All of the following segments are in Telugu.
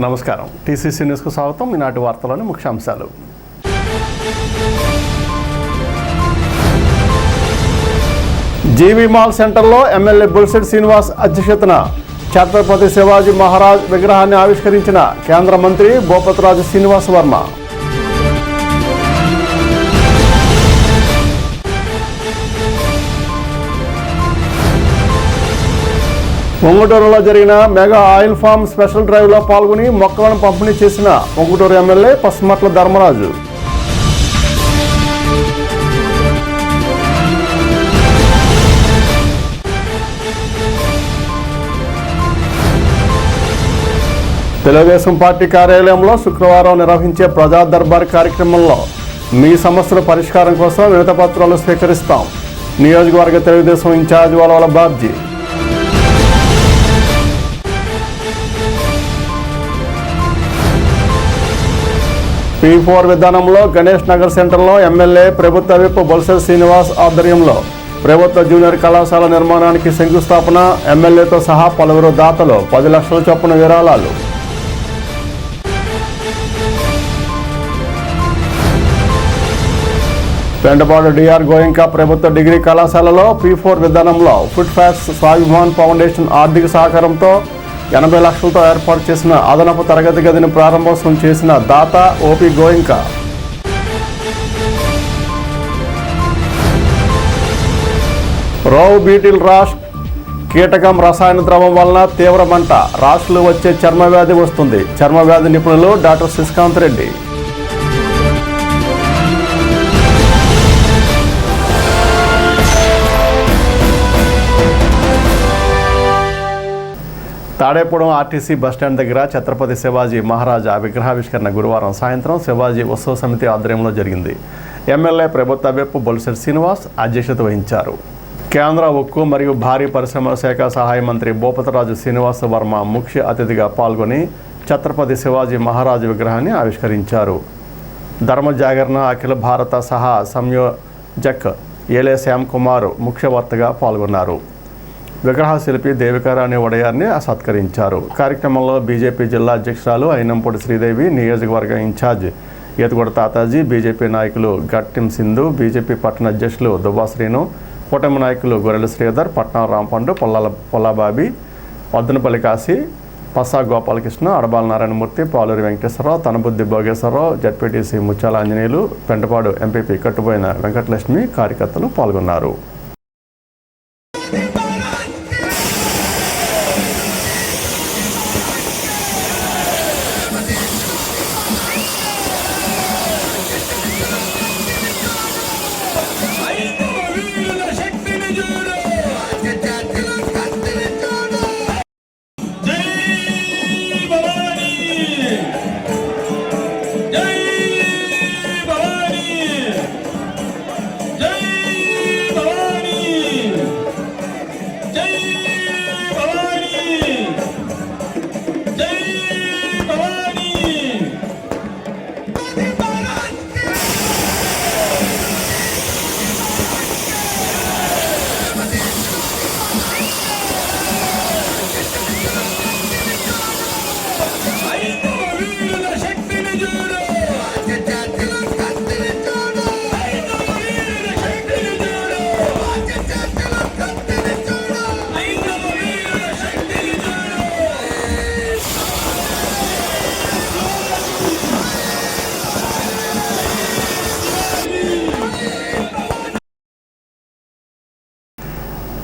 నమస్కారం. టీసీసీ న్యూస్కు స్వాగతం. ఈనాటి వార్తలోని ముఖ్యాంశాలు. జీవీ మాల్ సెంటర్లో ఎమ్మెల్యే బొలిశెట్టి శ్రీనివాస్ అధ్యక్షతన ఛత్రపతి శివాజీ మహారాజ్ విగ్రహాన్ని ఆవిష్కరించిన కేంద్ర మంత్రి భూపతిరాజు శ్రీనివాస్ వర్మ. ఉంగుటూరులో జరిగిన మెగా ఆయిల్ ఫామ్ స్పెషల్ డ్రైవ్లో పాల్గొని మొక్కలను పంపిణీ చేసిన ఉంగుటూరు ఎమ్మెల్యే పసుమట్ల ధర్మరాజు. తెలుగుదేశం పార్టీ కార్యాలయంలో శుక్రవారం నిర్వహించే ప్రజా దర్బార్ కార్యక్రమంలో మీ సమస్యల పరిష్కారం కోసం వినతిపత్రాలు స్వీకరిస్తాం. నియోజకవర్గ తెలుగుదేశం ఇన్ఛార్జ్ వలవల బాబ్జీ. P4 విధానంలో గణేష్ నగర్ సెంటర్లో ఎమ్మెల్యే ప్రభుత్వ విప్ బొలిశెట్టి శ్రీనివాస్ ఆధ్వర్యంలో ప్రభుత్వ జూనియర్ కళాశాల నిర్మాణానికి శంకుస్థాపన. ఎమ్మెల్యేతో సహా పలువురు దాతలు 10 లక్షల చొప్పున విరాళాలు. పెంటపాడు డిఆర్ గోయంకా ప్రభుత్వ డిగ్రీ కళాశాలలో P4 విధానంలో ఫుడ్ ఫ్యాక్ట్స్ స్వాభిమాన్ ఫౌండేషన్ ఆర్థిక సహకారంతో 80 లక్షలతో ఏర్పాటు చేసిన అదనపు తరగతి గదిని ప్రారంభోత్సవం చేసిన దాత ఓపీ గోయంకా. రోవ్ బీటిల్ రాష్ కీటకం రసాయన ద్రవం వలన తీవ్ర మంట, రాష్లు వచ్చే చర్మ వ్యాధి వస్తుంది. చర్మ వ్యాధి నిపుణులు doctor Shashikant Reddy. Tadepuram RTC bus stand దగ్గర ఛత్రపతి శివాజీ మహారాజా విగ్రహావిష్కరణ గురువారం సాయంత్రం శివాజీ ఉత్సవ సమితి ఆధ్వర్యంలో జరిగింది. ఎమ్మెల్యే ప్రభుత్వ విప్ బొలిశెట్టి శ్రీనివాస్ అధ్యక్షత వహించారు. కేంద్ర ఉక్కు మరియు భారీ పరిశ్రమల శాఖ సహాయ మంత్రి భూపతిరాజు శ్రీనివాస్ వర్మ ముఖ్య అతిథిగా పాల్గొని ఛత్రపతి శివాజీ మహారాజు విగ్రహాన్ని ఆవిష్కరించారు. ధర్మ జాగరణ అఖిల భారత సహా సంయోజక్ ఏలే శ్యామ్ కుమార్ ముఖ్య వక్తగా పాల్గొన్నారు. విగ్రహ శిల్పి దేవికారాణి వడయార్ని సత్కరించారు. కార్యక్రమంలో బీజేపీ జిల్లా అధ్యక్షురాలు అయినంపూడి శ్రీదేవి, నియోజకవర్గ ఇన్ఛార్జ్ ఏతుగొడ తాతాజీ, బీజేపీ నాయకులు గట్టిం సింధు, బీజేపీ పట్టణ అధ్యక్షులు దువ్వా శ్రీను, కూటమి నాయకులు గొర్రెల శ్రీధర్, పట్నం రాంపండు, పొల్లాబాబి, వద్దనపల్లి కాశీ, పస్సా గోపాలకృష్ణ, అడబాల నారాయణమూర్తి, పాలూరి వెంకటేశ్వరరావు, తనబుద్ధి భోగేశ్వరరావు, జడ్పీటీసీ ముత్యాల ఆంజనేయులు, పెంటపాడు ఎంపీపీ కట్టుబోయిన వెంకటలక్ష్మి కార్యకర్తలు పాల్గొన్నారు.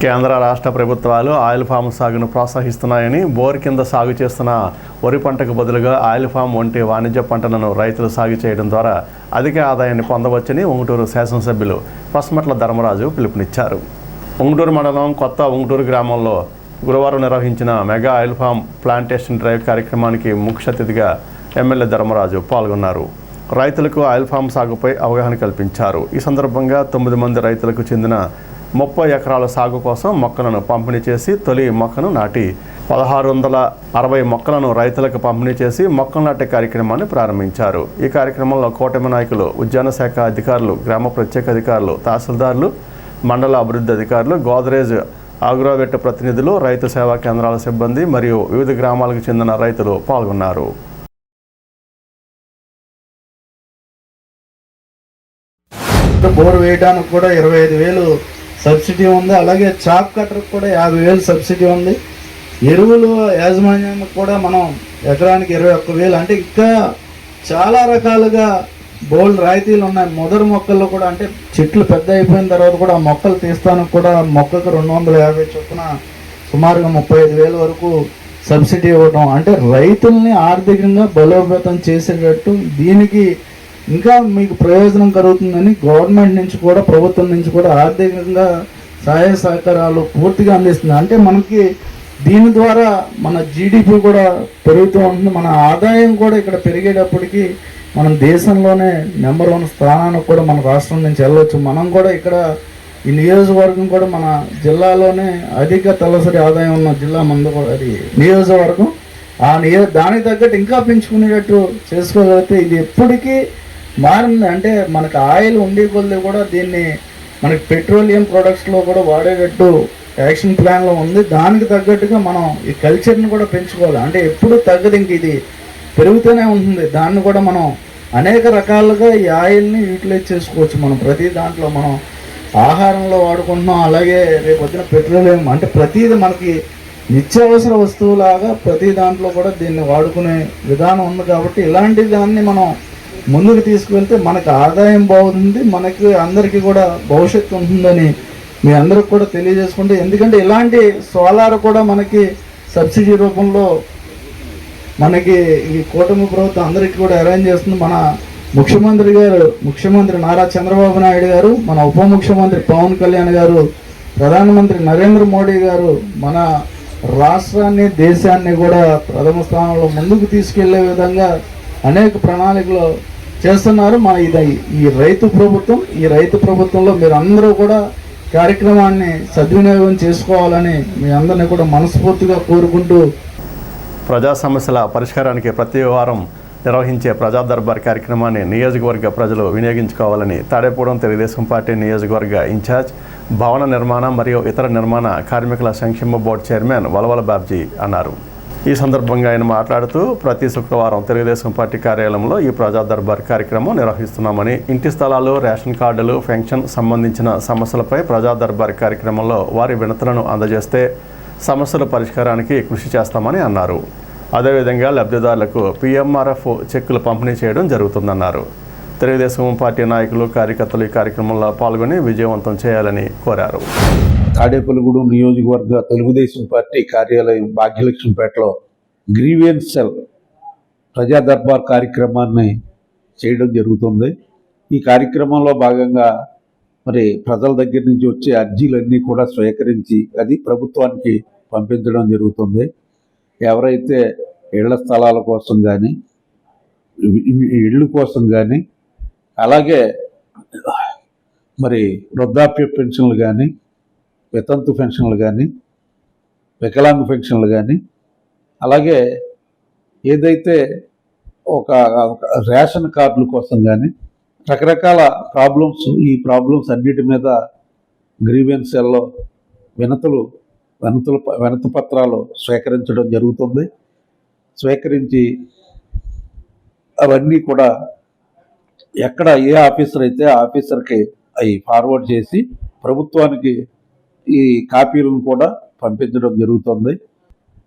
కేంద్ర రాష్ట్ర ప్రభుత్వాలు ఆయిల్ ఫామ్ సాగును ప్రోత్సహిస్తున్నాయని, బోర్ కింద సాగు చేస్తున్న వరి పంటకు బదులుగా ఆయిల్ ఫామ్ వంటి వాణిజ్య పంటలను రైతులు సాగు చేయడం ద్వారా అధిక ఆదాయాన్ని పొందవచ్చని ఉంగుటూరు శాసనసభ్యులు పసుమట్ల ధర్మరాజు పిలుపునిచ్చారు. ఉంగుటూరు మండలం కొత్త ఉంగుటూరు గ్రామంలో గురువారం నిర్వహించిన mega oil palm plantation drive కార్యక్రమానికి ముఖ్య అతిథిగా ఎమ్మెల్యే ధర్మరాజు పాల్గొన్నారు. రైతులకు ఆయిల్ ఫామ్ సాగుపై అవగాహన కల్పించారు. ఈ సందర్భంగా 9 మంది రైతులకు చెందిన 30 ఎకరాల సాగు కోసం మొక్కలను పంపిణీ చేసి తొలి మొక్కను నాటి 1660 మొక్కలను రైతులకు పంపిణీ చేసి మొక్కలు నాటే కార్యక్రమాన్ని ప్రారంభించారు. ఈ కార్యక్రమంలో కూటమి నాయకులు, ఉద్యాన శాఖ అధికారులు, గ్రామ ప్రత్యేక అధికారులు, తహసీల్దార్లు, మండల అభివృద్ధి అధికారులు, గోద్రేజ్ అగ్రోవెట్ ప్రతినిధులు, రైతు సేవా కేంద్రాల సిబ్బంది మరియు వివిధ గ్రామాలకు చెందిన రైతులు పాల్గొన్నారు. కొత్త బోర్ వేయడానికి కూడా 25,000 సబ్సిడీ ఉంది. అలాగే చాప్ కట్టర్కి కూడా 50,000 సబ్సిడీ ఉంది. ఎరువులు యాజమాన్యానికి కూడా మనం ఎకరానికి 21,000, అంటే ఇంకా చాలా రకాలుగా బోల్డ్ రాయితీలు ఉన్నాయి. మొదటి మొక్కల్లో కూడా, అంటే చెట్లు పెద్ద అయిపోయిన తర్వాత కూడా ఆ మొక్కలు తీస్తానికి కూడా మొక్కకు 250 చొప్పున సుమారుగా 35,000 వరకు సబ్సిడీ ఇవ్వడం, అంటే రైతుల్ని ఆర్థికంగా బలోపేతం చేసేటట్టు దీనికి ఇంకా మీకు ప్రయోజనం కలుగుతుందని గవర్నమెంట్ నుంచి కూడా, ప్రభుత్వం నుంచి కూడా ఆర్థికంగా సహాయ సహకారాలు పూర్తిగా అందిస్తుంది. అంటే మనకి దీని ద్వారా మన జీడిపి కూడా పెరుగుతూ ఉంటుంది. మన ఆదాయం కూడా ఇక్కడ పెరిగేటప్పటికి మనం దేశంలోనే నెంబర్ 1 స్థానానికి కూడా మన రాష్ట్రం నుంచి వెళ్ళవచ్చు. మనం కూడా ఇక్కడ ఈ నియోజకవర్గం కూడా మన జిల్లాలోనే అధిక తలసరి ఆదాయం ఉన్న జిల్లా మంది కూడా అది నియోజకవర్గం. దానికి తగ్గట్టు ఇంకా పెంచుకునేటట్టు చేసుకోగలిగితే ఇది ఎప్పటికీ మారింది. అంటే మనకు ఆయిల్ ఉండే కొద్ది కూడా దీన్ని మనకి పెట్రోలియం ప్రొడక్ట్స్లో కూడా వాడేటట్టు యాక్షన్ ప్లాన్లో ఉంది. దానికి తగ్గట్టుగా మనం ఈ కల్చర్ని కూడా పెంచుకోవాలి. అంటే ఎప్పుడు తగ్గదు, ఇంక ఇది పెరుగుతూనే ఉంటుంది. దాన్ని కూడా మనం అనేక రకాలుగా ఈ ఆయిల్ని యూటిలైజ్ చేసుకోవచ్చు. మనం ప్రతి దాంట్లో మనం ఆహారంలో వాడుకుంటున్నాం, అలాగే రేపు వచ్చిన పెట్రోలియం, అంటే ప్రతిది మనకి నిత్యావసర వస్తువులాగా ప్రతి దాంట్లో కూడా దీన్ని వాడుకునే విధానం ఉంది. కాబట్టి ఇలాంటి దాన్ని మనం ముందుకు తీసుకువెళ్తే మనకు ఆదాయం బాగుంటుంది, మనకి అందరికీ కూడా భవిష్యత్తు ఉంటుందని మీ అందరికి కూడా తెలియజేసుకుంటే, ఎందుకంటే ఇలాంటి సోలార్ కూడా మనకి సబ్సిడీ రూపంలో మనకి ఈ కూటమి ప్రభుత్వం అందరికీ కూడా అరేంజ్ చేస్తుంది. మన ముఖ్యమంత్రి నారా చంద్రబాబు నాయుడు గారు, మన ఉప ముఖ్యమంత్రి పవన్ కళ్యాణ్ గారు, ప్రధానమంత్రి నరేంద్ర మోడీ గారు మన రాష్ట్రాన్ని, దేశాన్ని కూడా ప్రథమ స్థానంలో ముందుకు తీసుకెళ్లే విధంగా అనేక ప్రణాళికలు చేస్తున్నారు. మన ఈ రైతు ప్రభుత్వంలో మీరు అందరూ కూడా కార్యక్రమాన్ని సద్వినియోగం చేసుకోవాలని మీ అందరినీ కూడా మనస్ఫూర్తిగా కోరుకుంటూ, ప్రజా సమస్యల పరిష్కారానికి ప్రతి వారం నిర్వహించే ప్రజా దర్బార్ కార్యక్రమాన్ని నియోజకవర్గ ప్రజలు వినియోగించుకోవాలని తాడేపూడెం తెలుగుదేశం పార్టీ నియోజకవర్గ ఇన్ఛార్జ్, భవన నిర్మాణ మరియు ఇతర నిర్మాణ కార్మికుల సంక్షేమ బోర్డు చైర్మన్ వలవల బాబ్జీ అన్నారు. ఈ సందర్భంగా ఆయన మాట్లాడుతూ, ప్రతి శుక్రవారం తెలుగుదేశం పార్టీ కార్యాలయంలో ఈ ప్రజా దర్బార్ కార్యక్రమం నిర్వహిస్తున్నామని, ఇంటి స్థలాలు, రేషన్ కార్డులు, పెన్షన్ సంబంధించిన సమస్యలపై ప్రజా దర్బార్ కార్యక్రమంలో వారి వినతులను అందజేస్తే సమస్యల పరిష్కారానికి కృషి చేస్తామని అన్నారు. అదేవిధంగా లబ్ధిదారులకు PMRF చెక్కులు పంపిణీ చేయడం జరుగుతుందన్నారు. తెలుగుదేశం పార్టీ నాయకులు, కార్యకర్తలు ఈ కార్యక్రమంలో పాల్గొని విజయవంతం చేయాలని కోరారు. తాడేపల్లిగూడెం నియోజకవర్గ తెలుగుదేశం పార్టీ కార్యాలయం భాగ్యలక్ష్మిపేటలో గ్రీవియన్స్ సెల్ ప్రజా దర్బార్ కార్యక్రమాన్ని చేయడం జరుగుతుంది. ఈ కార్యక్రమంలో భాగంగా మరి ప్రజల దగ్గర నుంచి వచ్చే అర్జీలన్నీ కూడా స్వీకరించి అది ప్రభుత్వానికి పంపించడం జరుగుతుంది. ఎవరైతే ఇళ్ల స్థలాల కోసం కానీ, ఇళ్ళు కోసం కానీ, అలాగే మరి వృద్ధాప్య పెన్షన్లు కానీ, వితంతు పెన్షన్లు కానీ, వికలాంగ పెన్షన్లు కానీ, అలాగే ఏదైతే ఒక రేషన్ కార్డుల కోసం కానీ రకరకాల ప్రాబ్లమ్స్, ఈ ప్రాబ్లమ్స్ అన్నిటి మీద గ్రీవెన్స్ సెల్లో వినతి పత్రాలు స్వీకరించడం జరుగుతుంది. స్వీకరించి అవన్నీ కూడా ఎక్కడ ఏ ఆఫీసర్ అయితే ఆ ఆఫీసర్కి అవి ఫార్వర్డ్ చేసి ప్రభుత్వానికి ఈ కాపీలను కూడా పంపించడం జరుగుతుంది.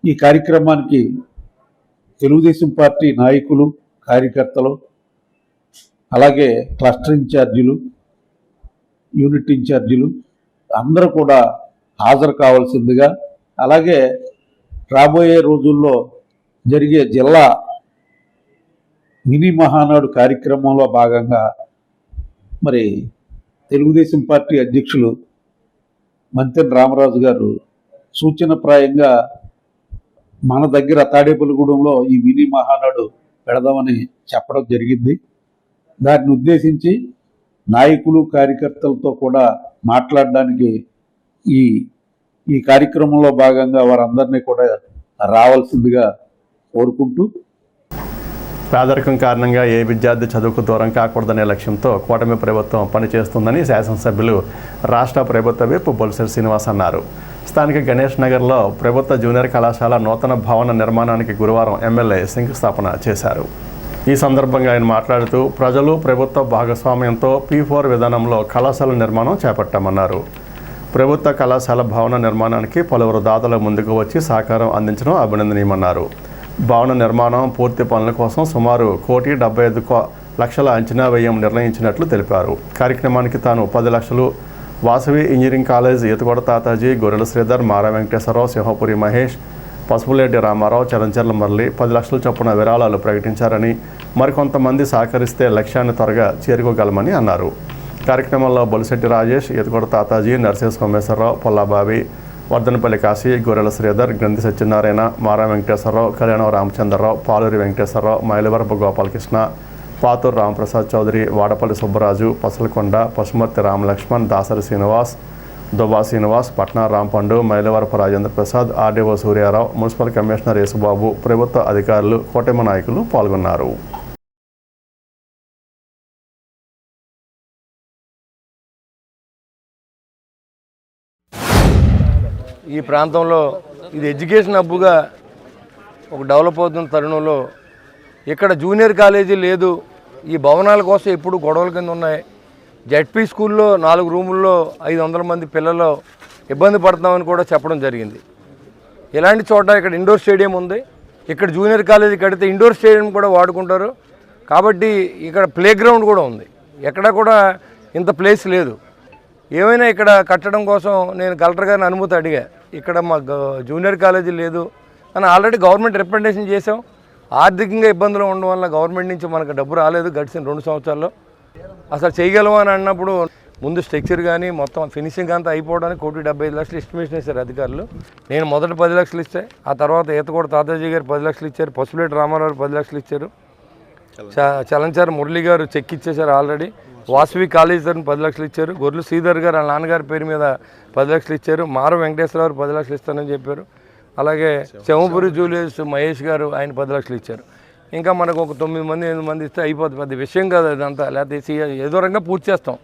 ఈ కార్యక్రమానికి తెలుగుదేశం పార్టీ నాయకులు, కార్యకర్తలు, అలాగే క్లస్టర్ ఇన్ఛార్జీలు, యూనిట్ ఇన్ఛార్జీలు అందరూ కూడా హాజరు కావాల్సిందిగా, అలాగే రాబోయే రోజుల్లో జరిగే జిల్లా మినీ మహానాడు కార్యక్రమంలో భాగంగా మరి తెలుగుదేశం పార్టీ అధ్యక్షులు మంతెన రామరాజు గారు సూచనప్రాయంగా మన దగ్గర తాడేపల్లిగూడెంలో ఈ మినీ మహానాడు పెడదామని చెప్పడం జరిగింది. దాన్ని ఉద్దేశించి నాయకులు, కార్యకర్తలతో కూడా మాట్లాడడానికి ఈ కార్యక్రమంలో భాగంగా వారందరినీ కూడా రావాల్సిందిగా కోరుకుంటూ, పేదరికం కారణంగా ఏ విద్యార్థి చదువుకు దూరం కాకూడదనే లక్ష్యంతో కూటమి ప్రభుత్వం పనిచేస్తుందని శాసనసభ్యులు, రాష్ట్ర ప్రభుత్వ విప్ బొలిశెట్టి శ్రీనివాస్ అన్నారు. స్థానిక గణేష్ నగర్లో ప్రభుత్వ జూనియర్ కళాశాల నూతన భవన నిర్మాణానికి గురువారం ఎమ్మెల్యే శంకుస్థాపన చేశారు. ఈ సందర్భంగా ఆయన మాట్లాడుతూ ప్రజలు ప్రభుత్వ భాగస్వామ్యంతో P4 విధానంలో కళాశాల నిర్మాణం చేపట్టామన్నారు. ప్రభుత్వ కళాశాల భవన నిర్మాణానికి పలువురు దాతలు ముందుకు వచ్చి సహకారం అందించడం అభినందనీయమన్నారు. భవన నిర్మాణం పూర్తి పనుల కోసం సుమారు 1,75,00,000 అంచనా వ్యయం నిర్ణయించినట్లు తెలిపారు. కార్యక్రమానికి తాను 10 లక్షలు వాసవి ఇంజనీరింగ్ కాలేజ్, ఈతగొడ తాతాజీ, గొర్రెల శ్రీధర్, మారా వెంకటేశ్వరరావు, సింహపురి మహేష్, పసుపులేటి రామారావు, చలంచర్ల మురళి 10 లక్షల చొప్పున విరాళాలు ప్రకటించారని, మరికొంతమంది సహకరిస్తే లక్ష్యాన్ని త్వరగా చేరుకోగలమని అన్నారు. కార్యక్రమంలో బొలిశెట్టి రాజేష్, ఈతగొడ తాతాజీ, నర్సే సోమేశ్వరరావు, పొల్లాబావి, వర్ధనపల్లి కాశీ, గొర్రెల శ్రీధర్, గ్రంథి Satyanarayana, Mara Venkateswararao, Kalyanam Ramachandrarao, Paluri Venkateswararao, Mylavarapu Gopalakrishna, Paturu Ramaprasad Chowdary, Vadapalli Subbaraju, Pasalakonda, Pasumarthi Ramalakshman, Dasari Srinivas, Duba Srinivas, Patna Rampandu, Mylavarapu Rajendra Prasad, RDO Suryarao, municipal commissioner Yesubabu, ప్రభుత్వ అధికారులు, కూటమి నాయకులు పాల్గొన్నారు. ఈ ప్రాంతంలో ఇది ఎడ్యుకేషన్ హబ్గా ఒక డెవలప్ అవుతున్న తరుణంలో ఇక్కడ జూనియర్ కాలేజీ లేదు. ఈ భవనాల కోసం ఎప్పుడు గొడవల కింద ఉన్నాయి. జెడ్పీ స్కూల్లో 4 రూముల్లో 500 మంది పిల్లలు ఇబ్బంది పడుతున్నామని కూడా చెప్పడం జరిగింది. ఇలాంటి చోట ఇక్కడ ఇండోర్ స్టేడియం ఉంది. ఇక్కడ జూనియర్ కాలేజీ కడితే ఇండోర్ స్టేడియం కూడా వాడుకుంటారు. కాబట్టి ఇక్కడ ప్లే గ్రౌండ్ కూడా ఉంది. ఎక్కడ కూడా ఇంత ప్లేస్ లేదు. ఏమైనా ఇక్కడ కట్టడం కోసం నేను కలెక్టర్ గారిని అనుమతి అడిగా. ఇక్కడ మా జూనియర్ కాలేజీ లేదు అని ఆల్రెడీ గవర్నమెంట్ రిప్రజెంటేషన్ చేసాం. ఆర్థికంగా ఇబ్బందులు ఉండడం వల్ల గవర్నమెంట్ నుంచి మనకు డబ్బు రాలేదు గడిచిన 2 సంవత్సరాల్లో. అసలు చేయగలమా అని అన్నప్పుడు ముందు స్ట్రక్చర్ కానీ మొత్తం ఫినిషింగ్ అంతా అయిపోవడానికి 1,75,00,000 ఎస్టిమేషన్ వేశారు అధికారులు. నేను మొదట 10 లక్షలు ఇస్తే, ఆ తర్వాత ఈతగొడ తాతాజీ గారు 10 లక్షలు ఇచ్చారు, పసుపులేటి రామారావు 10 లక్షలు ఇచ్చారు, చలంచారు మురళి గారు చెక్ ఇచ్చేశారు ఆల్రెడీ, వాసవి కాలేజ్ తరఫున 10 లక్షలు ఇచ్చారు, గొర్రెల శ్రీధర్ గారు వాళ్ళ నాన్నగారి పేరు మీద 10 లక్షలు ఇచ్చారు, మార వెంకటేశ్వరరావు 10 లక్షలు ఇస్తానని చెప్పారు, అలాగే సింహపురి జూలియస్ మహేష్ గారు ఆయన 10 లక్షలు ఇచ్చారు. ఇంకా మనకు ఒక 9 మంది 8 మంది ఇస్తే అయిపోతుంది. పెద్ద విషయం కాదు అదంతా. లేకపోతే ఏదో రకంగా పూర్తి చేస్తాం.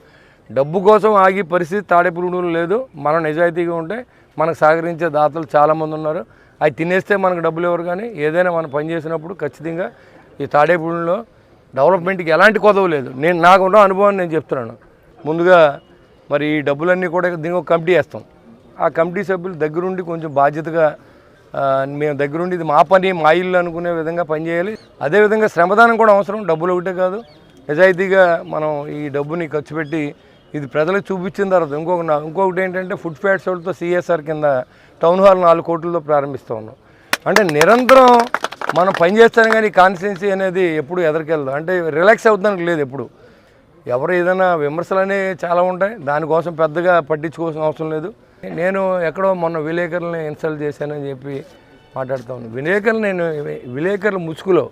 డబ్బు కోసం ఆగి పరిస్థితి తాడేపురుగుడు లేదు. మనం నిజాయితీగా ఉంటే మనకు సహకరించే దాతలు చాలామంది ఉన్నారు. అవి తినేస్తే మనకు డబ్బులు ఎవరు, కానీ ఏదైనా మనం పని చేసినప్పుడు ఖచ్చితంగా ఈ తాడేపురుగులో డెవలప్మెంట్కి ఎలాంటి కొదవ లేదు. నాకున్న అనుభవాన్ని నేను చెప్తున్నాను. ముందుగా మరి ఈ డబ్బులన్నీ కూడా దీనికి ఒక కమిటీ వేస్తాం. ఆ కమిటీ సభ్యులు దగ్గరుండి కొంచెం బాధ్యతగా మేము దగ్గరుండి ఇది మా పని, మా ఇల్లు అనుకునే విధంగా పనిచేయాలి. అదేవిధంగా శ్రమదానం కూడా అవసరం. డబ్బులు ఒకటే కాదు, నిజాయితీగా మనం ఈ డబ్బుని ఖర్చు పెట్టి ఇది ప్రజలకు చూపించిన తర్వాత ఇంకొకటి ఏంటంటే ఫుడ్ ఫ్యాట్స్ వాళ్ళతో CSR కింద టౌన్ హాల్ 4 కోట్లతో ప్రారంభిస్తూ ఉన్నాం. అంటే నిరంతరం మనం పనిచేస్తాం, కానీ కాన్స్టిట్యున్సీ అనేది ఎప్పుడు ఎదరికెళ్దాం అంటే రిలాక్స్ అవుతానికి లేదు. ఎప్పుడు ఎవరు ఏదైనా విమర్శలు అనేవి చాలా ఉంటాయి. దానికోసం పెద్దగా పట్టించుకోవాల్సిన అవసరం లేదు. నేను ఎక్కడో మొన్న విలేకరులని ఇన్సల్ట్ చేశానని చెప్పి మాట్లాడుతూ ఉన్నాను. విలేకరుల ముసుగులో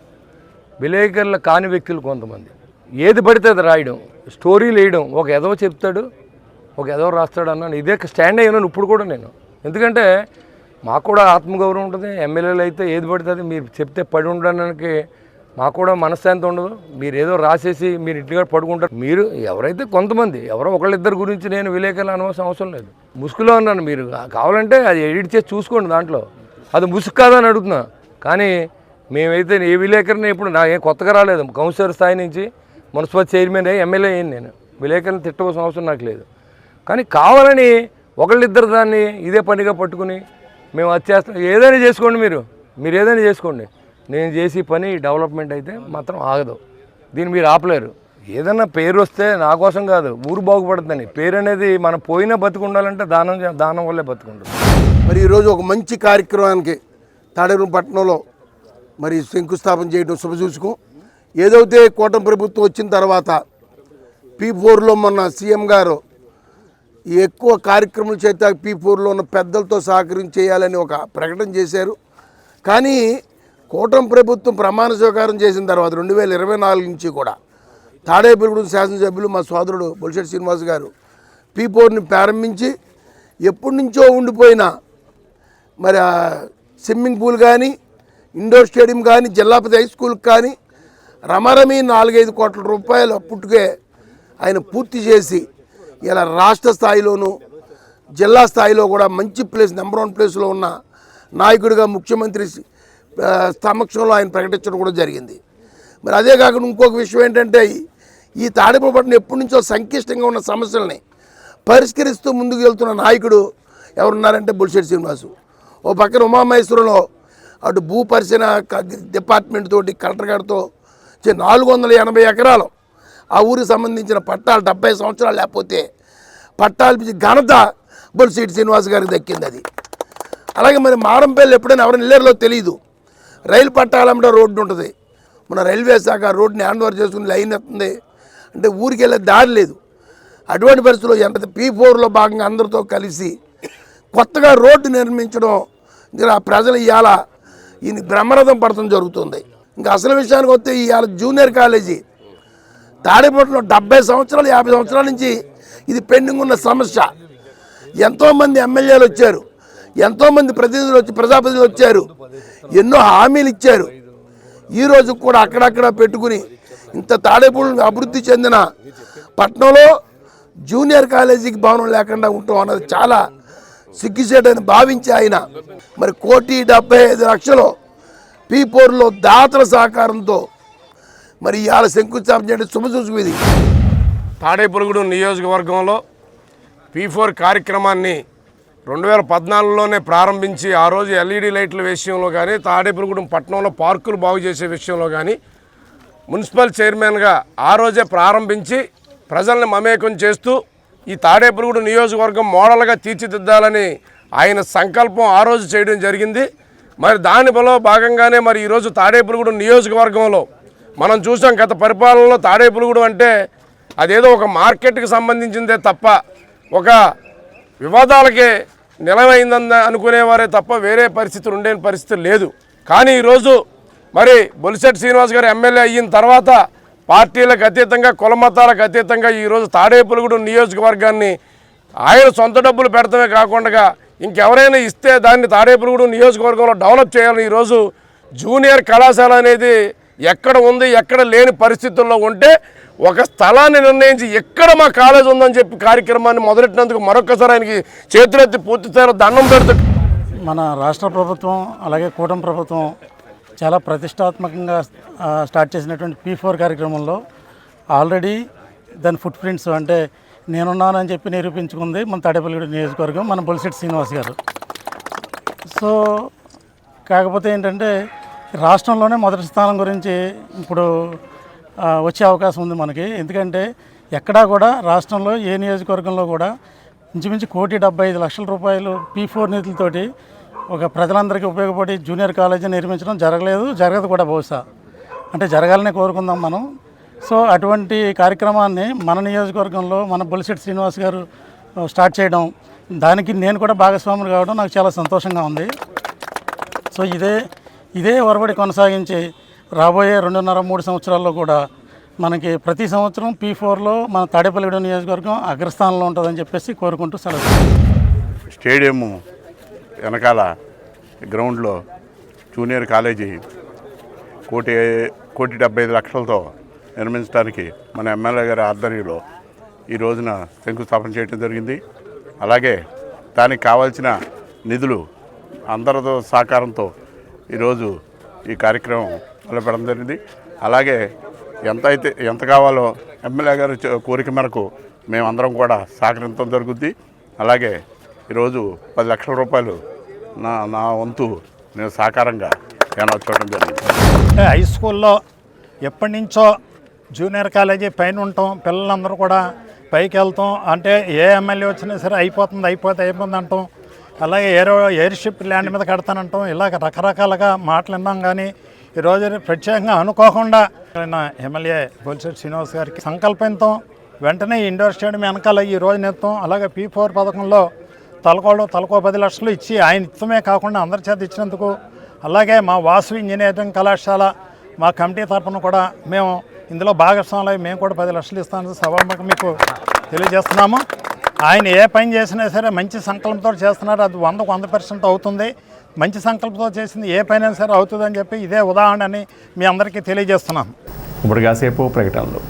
విలేకరుల కాని వ్యక్తులు కొంతమంది ఏది పడితే అది రాయడం, స్టోరీలు వేయడం. ఒక ఎదవ చెప్తాడు, ఒక ఎదవ రాస్తాడు అన్నాను. ఇదే స్టాండ్ అయ్యాను ఇప్పుడు కూడా నేను. ఎందుకంటే మాకు కూడా ఆత్మగౌరవం ఉంటుంది. ఎమ్మెల్యేలు అయితే ఏది పడుతుంది మీరు చెప్తే పడి ఉండడానికి మాకు కూడా మనశ్శాంతి ఉండదు. మీరు ఏదో రాసేసి మీరు ఇంటిగా పడుకుంటారు. మీరు ఎవరైతే కొంతమంది ఎవరో ఒకళ్ళిద్దరి గురించి నేను విలేకరులు అనవసరం అవసరం లేదు. ముసుగులో అన్నాను. మీరు కావాలంటే అది ఎడిట్ చేసి చూసుకోండి, దాంట్లో అది ముసుగు కాదని అడుగుతున్నా. కానీ మేమైతే ఏ విలేకరిని ఇప్పుడు నా ఏం కొత్తగా రాలేదు. కౌన్సిలర్ స్థాయి నుంచి మున్సిపల్ చైర్మన్ ఎమ్మెల్యే అయ్యింది. నేను విలేకరులను తిట్టవలసిన అవసరం నాకు లేదు. కానీ కావాలని ఒకళ్ళిద్దరు దాన్ని ఇదే పనిగా పట్టుకుని మేము అది చేస్తాం. ఏదైనా చేసుకోండి, మీరు ఏదైనా చేసుకోండి. నేను చేసి పని డెవలప్మెంట్ అయితే మాత్రం ఆగదు. దీన్ని మీరు ఆపలేరు. ఏదన్నా పేరు వస్తే నా కోసం కాదు, ఊరు బాగుపడుతుందని. పేరు అనేది మనం పోయినా బతుకుండాలంటే దానం వల్లే బతుకుంటుంది. మరి ఈరోజు ఒక మంచి కార్యక్రమానికి తాడేపల్లి పట్టణంలో మరి శంకుస్థాపన చేయడం శుభసూచకం. ఏదైతే కూటమి ప్రభుత్వం వచ్చిన తర్వాత P4లో మొన్న సీఎం గారు ఎక్కువ కార్యక్రమాలు చేత P4లో ఉన్న పెద్దలతో సహకరించేయాలని ఒక ప్రకటన చేశారు. కానీ కూటమి ప్రభుత్వం ప్రమాణ స్వీకారం చేసిన తర్వాత 2024 నుంచి కూడా తాడేపల్లిగూడెం శాసనసభ్యులు మా సోదరుడు బొలిశెట్టి శ్రీనివాస్ గారు P4ని ప్రారంభించి ఎప్పటి నుంచో ఉండిపోయిన మరి స్విమ్మింగ్ పూల్ కానీ, ఇండోర్ స్టేడియం కానీ, జిల్లాపతి హై స్కూల్కి కానీ రమరమి 4-5 కోట్ల రూపాయలు అప్పుట్టుకే ఆయన పూర్తి చేసి ఇలా రాష్ట్ర స్థాయిలోనూ జిల్లా స్థాయిలో కూడా మంచి ప్లేస్, నెంబర్ 1 ప్లేస్లో ఉన్న నాయకుడిగా ముఖ్యమంత్రి సమక్షంలో ఆయన ప్రకటించడం కూడా జరిగింది. మరి అదే కాకుండా ఇంకొక విషయం ఏంటంటే ఈ తాడేపల్లిపట్నం ఎప్పటి నుంచో సంక్లిష్టంగా ఉన్న సమస్యల్ని పరిష్కరిస్తూ ముందుకు వెళ్తున్న నాయకుడు ఎవరున్నారంటే బొలిశెట్టి శ్రీనివాసు. ఓ పక్కన ఉమామహేశ్వరంలో అటు భూ పరిశీలన డిపార్ట్మెంట్ తోటి కలెక్టర్ గారితో 480 ఎకరాలు ఆ ఊరికి సంబంధించిన పట్టాలు 70 సంవత్సరాలు లేకపోతే పట్టాలు పిచ్చి ఘనత బొలిశెట్టి శ్రీనివాస్ గారికి దక్కింది. అది అలాగే మరి మారంపల్లి ఎప్పుడైనా ఎవరైనా వెళ్ళారో తెలియదు, రైలు పట్టాలంటే రోడ్డు ఉంటుంది. మన రైల్వే శాఖ రోడ్డుని హ్యాండ్ ఓవర్ చేసుకుని లైన్ ఎత్తుంది అంటే ఊరికి వెళ్ళే దారి లేదు. అటువంటి పరిస్థితుల్లో ఎంత P4లో భాగంగా అందరితో కలిసి కొత్తగా రోడ్డు నిర్మించడం ప్రజలు ఇవాళ ఈయన బ్రహ్మరథం పడటం జరుగుతుంది. ఇంకా అసలు విషయానికి వస్తే ఇవాళ జూనియర్ కాలేజీ తాడేపల్లిలో 70 సంవత్సరాలు 50 సంవత్సరాల నుంచి ఇది పెండింగ్ ఉన్న సమస్య. ఎంతోమంది ఎమ్మెల్యేలు వచ్చారు, ఎంతోమంది ప్రతినిధులు వచ్చి ప్రజాప్రతినిధులు వచ్చారు, ఎన్నో హామీలు ఇచ్చారు. ఈరోజు కూడా అక్కడక్కడ పెట్టుకుని ఇంత తాడేపల్లి అభివృద్ధి చెందిన పట్టణంలో జూనియర్ కాలేజీకి భవనం లేకుండా ఉంటాం అన్నది చాలా సిగ్గుచేటని భావించి ఆయన మరి 1,75,00,000 P4లో దాతల సహకారంతో మరి ఇవాళ శంకుస్థాపన చేయడం శుభసూచకం. ఇది తాడేపల్లిగూడెం నియోజకవర్గంలో P4 కార్యక్రమాన్ని 2014లోనే ప్రారంభించి ఆ రోజు LED లైట్ల విషయంలో కానీ తాడేపల్లిగూడెం పట్టణంలో పార్కులు బాగు చేసే విషయంలో కానీ మున్సిపల్ చైర్మన్గా ఆ రోజే ప్రారంభించి ప్రజల్ని మమేకం చేస్తూ ఈ తాడేపల్లిగూడెం నియోజకవర్గం మోడల్గా తీర్చిదిద్దాలని ఆయన సంకల్పం ఆ రోజు చేయడం జరిగింది. మరి దానిలో భాగంగానే మరి ఈరోజు తాడేపల్లిగూడెం నియోజకవర్గంలో మనం చూసాం. గత పరిపాలనలో తాడేపల్లిగూడెం అంటే అదేదో ఒక మార్కెట్కి సంబంధించిందే తప్ప ఒక వివాదాలకే నిలవైందని అనుకునేవారే తప్ప వేరే పరిస్థితులు ఉండే పరిస్థితి లేదు. కానీ ఈరోజు మరి బొలిశెట్టి శ్రీనివాస్ గారు ఎమ్మెల్యే అయిన తర్వాత పార్టీలకు అతీతంగా కులమతాలకు అతీతంగా ఈరోజు తాడేపల్లిగూడెం నియోజకవర్గాన్ని ఆయన సొంత డబ్బులు పెడతామే కాకుండా ఇంకెవరైనా ఇస్తే దాన్ని తాడేపల్లిగూడెం నియోజకవర్గంలో డెవలప్ చేయాలని ఈరోజు జూనియర్ కళాశాల అనేది ఎక్కడ ఉంది ఎక్కడ లేని పరిస్థితుల్లో ఉంటే ఒక స్థలాన్ని నిర్ణయించి ఎక్కడ మా కాలేజ్ ఉందని చెప్పి కార్యక్రమాన్ని మొదలెట్టినందుకు మరొకసారి ఆయనకి చేతులెత్తి పూర్తి స్థాయిలో దండం పెడుతూ మన రాష్ట్ర ప్రభుత్వం అలాగే కూటమి ప్రభుత్వం చాలా ప్రతిష్టాత్మకంగా స్టార్ట్ చేసినటువంటి P4 కార్యక్రమంలో ఆల్రెడీ దాని ఫుట్ ప్రింట్స్ అంటే నేనున్నానని చెప్పి నిరూపించుకుంది మన తాడేపల్లిగూడెం నియోజకవర్గం, మన బొలిశెట్టి శ్రీనివాస్ గారు. సో కాకపోతే ఏంటంటే రాష్ట్రంలోనే మొదటి స్థానం గురించి ఇప్పుడు వచ్చే అవకాశం ఉంది మనకి. ఎందుకంటే ఎక్కడా కూడా రాష్ట్రంలో ఏ నియోజకవర్గంలో కూడా ఇంచుమించు 1,75,00,000 రూపాయలు P4 నిధులతోటి ఒక ప్రజలందరికీ ఉపయోగపడి జూనియర్ కాలేజీ నిర్మించడం జరగదు కూడా బహుశా. అంటే జరగాలని కోరుకుందాం మనం. సో అటువంటి కార్యక్రమాన్ని మన నియోజకవర్గంలో మన బొలిశెట్టి శ్రీనివాస్ గారు స్టార్ట్ చేయడం, దానికి నేను కూడా భాగస్వాములు కావడం నాకు చాలా సంతోషంగా ఉంది. సో ఇదే ఒరబడి కొనసాగించి రాబోయే 2.5-3 సంవత్సరాల్లో కూడా మనకి ప్రతి సంవత్సరం P4లో మన తాడేపల్లిగూడెం నియోజకవర్గం అగ్రస్థానంలో ఉంటుందని చెప్పేసి కోరుకుంటూ సెలవు. స్టేడియము వెనకాల గ్రౌండ్లో జూనియర్ కాలేజీ 1,75,00,000తో నిర్మించడానికి మన ఎమ్మెల్యే గారి ఆధ్వర్యంలో ఈ రోజున శంకుస్థాపన చేయడం జరిగింది. అలాగే దానికి కావాల్సిన నిధులు అందరితో సహకారంతో ఈరోజు ఈ కార్యక్రమం మొదలుపెట్టడం జరిగింది. అలాగే ఎంత కావాలో ఎమ్మెల్యే గారి కోరిక మేరకు మేమందరం కూడా సహకరించడం జరుగుద్ది. అలాగే ఈరోజు 10 లక్షల రూపాయలు నా వంతు నేను సహకారంగా చూడడం జరిగింది. హై స్కూల్లో ఎప్పటి నుంచో జూనియర్ కాలేజీ పైన ఉంటాం, పిల్లలందరూ కూడా పైకి వెళ్తాం. అంటే ఏ ఎమ్మెల్యే వచ్చినా సరే అయిపోతుంది అంటాం. అలాగే ఎయిర్షిప్ ల్యాండ్ మీద కడతానంటాం. ఇలాగ రకరకాలుగా మాటలు విన్నాం. కానీ ఈరోజు ప్రత్యేకంగా అనుకోకుండా ఎమ్మెల్యే బొలిశెట్టి శ్రీనివాస్ గారికి సంకల్పంతో వెంటనే ఇండోర్ స్టేడియం వెనకాల ఈ రోజు నెత్తాం. అలాగే P4 పథకంలో తలకో 10 లక్షలు ఇచ్చి ఆయన ఇత్తమే కాకుండా అందరి చేత ఇచ్చినందుకు, అలాగే మా వాసు ఇంజనీరింగ్ కళాశాల మా కమిటీ తరఫున కూడా మేము ఇందులో భాగస్వాములై మేము కూడా 10 లక్షలు ఇస్తాను సభాముఖంగా మీకు తెలియజేస్తున్నాము. ఆయన ఏ పని చేసినా సరే మంచి సంకల్పంతో చేస్తున్నారు. అది 100% అవుతుంది. మంచి సంకల్పంతో చేసింది ఏ పైన సరే అవుతుందని చెప్పి ఇదే ఉదాహరణ అని మీ అందరికీ తెలియజేస్తున్నాను. ఇప్పుడు కాసేపు ప్రకటనలు.